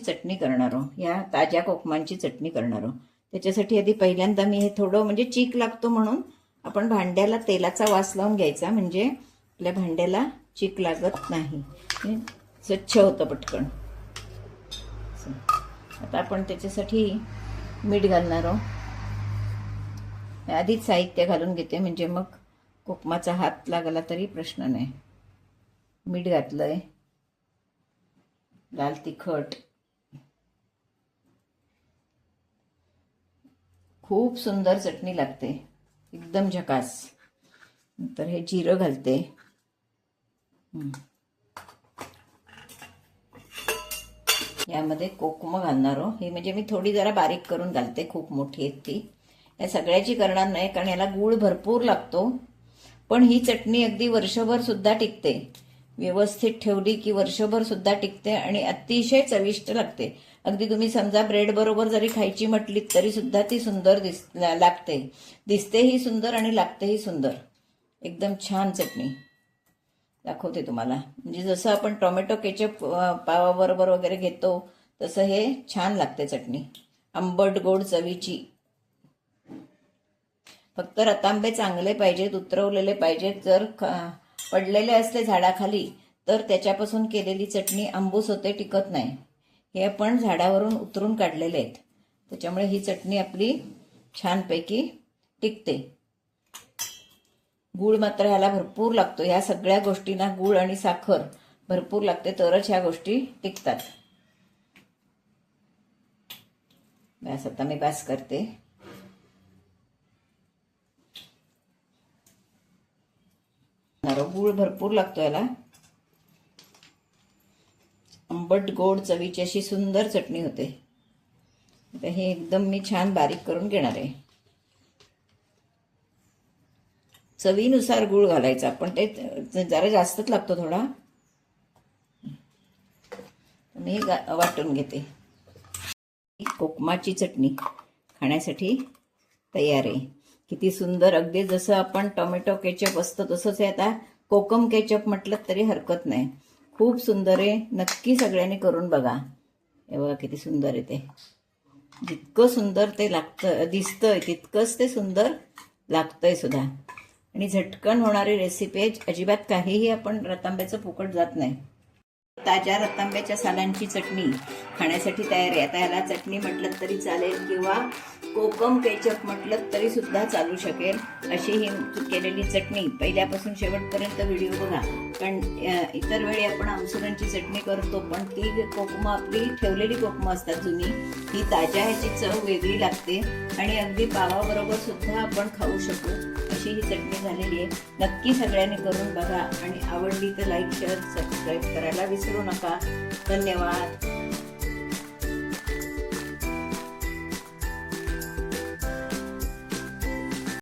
चटणी करणार आहोत, या ताज्या कोकमांची चटणी करणार आहोत। त्याच्यासाठी आधी पहिल्यांदा मी हे थोडं म्हणजे चीक लागतो म्हणून आपण भांड्याला तेलाचा वास लावून घ्यायचा, म्हणजे आपल्या भांड्याला चीक लागत नाही, स्वच्छ होतं पटकन। आता आपण त्याच्यासाठी मीठ घालणार आहोत। आधीच साहित्य घालून घेते म्हणजे मग कोकमाचा हात लागला तरी प्रश्न नाही। मीठ घातलंय, लाल तिखट, खूप सुंदर चटणी लागते, एकदम झकास। नंतर हे जिरं घालते, यामध्ये कोकम घालणार आहोत। हे म्हणजे मी थोडी जरा बारीक करून घालते, खूप मोठी आहेत ती, या सगळ्याची करणार नाही कारण याला गूळ भरपूर लागतो। पण ही चटणी अगदी वर्षभर सुद्धा टिकते, व्यवस्थित ठेवली की वर्षभर सुद्धा टिकते आणि अतिशय चविष्ट लागते। अगदी तुम्ही समजा ब्रेड बरोबर जरी खायची म्हटलीत तरी सुद्धा ती सुंदर लागते, दिसतेही सुंदर आणि लागतेही सुंदर। एकदम छान चटणी दाखवते तुम्हाला, म्हणजे जसं आपण टोमॅटो केचप पावाबरोबर वगैरे घेतो तसं हे छान लागते चटणी, आंबट गोड चवीची। फक्त रतांबे चांगले पाहिजेत, उतरवलेले पाहिजेत। जर पडलेले असले झाडाखाली तर त्याच्यापासून केलेली चटणी आंबूस होते, टिकत नाही। हे आपण झाडावरून उतरून काढलेले आहेत, त्याच्यामुळे ही चटणी आपली छानपैकी टिकते। गूळ मात्र ह्याला भरपूर लागतो, ह्या सगळ्या गोष्टींना गूळ आणि साखर भरपूर लागते तरच ह्या गोष्टी टिकतात। बस आता मी बस करते। गूळ भरपूर लागतो याला, आंबट गोड चवीची अशी सुंदर चटणी होते। आता हे एकदम मी छान बारीक करून घेणार आहे। चवीनुसार गूळ घालायचा, पण ते जरा जास्तच लागतो थोडा। मी वाटून घेते। कोकमाची चटणी खाण्यासाठी तयार आहे। किती सुंदर, अगदी जसं आपण टोमॅटो केचप असतं तसंच आहे। आता कोकम केचप म्हटलं तरी हरकत नाही, खूप सुंदर आहे। नक्की सगळ्यांनी करून बघा। हे बघा किती सुंदर आहे ते, जितकं सुंदर ते लागतं दिसतंय तितकंच ते सुंदर लागतंय सुद्धा, आणि झटकन होणारी रेसिपी आहे। अजिबात काहीही आपण रतांब्याचं फुकट जात नाही। ताज्या रतांब्याच्या सालांची चटणी खाण्यासाठी तयार आहे। आता ह्याला चटणी म्हटलं तरी चालेल किंवा कोकम केचप म्हटलं तरी सुद्धा चालू शकेल, अशी ही केलेली चटणी। पहिल्यापासून शेवटपर्यंत व्हिडिओ बघा, कारण इतर वेळी आपण आमसुरांची चटणी करतो पण ती कोकमं आपली ठेवलेली कोकमं असतात जुनी, ही ताज्या ह्याची चव वेगळी लागते आणि अगदी पावाबरोबर सुद्धा आपण खाऊ शकू अशी ही चटणी झालेली आहे। नक्की सगळ्यांनी करून बघा आणि आवडली तर लाईक शेअर सबस्क्राईब करायला विसरू नका। धन्यवाद।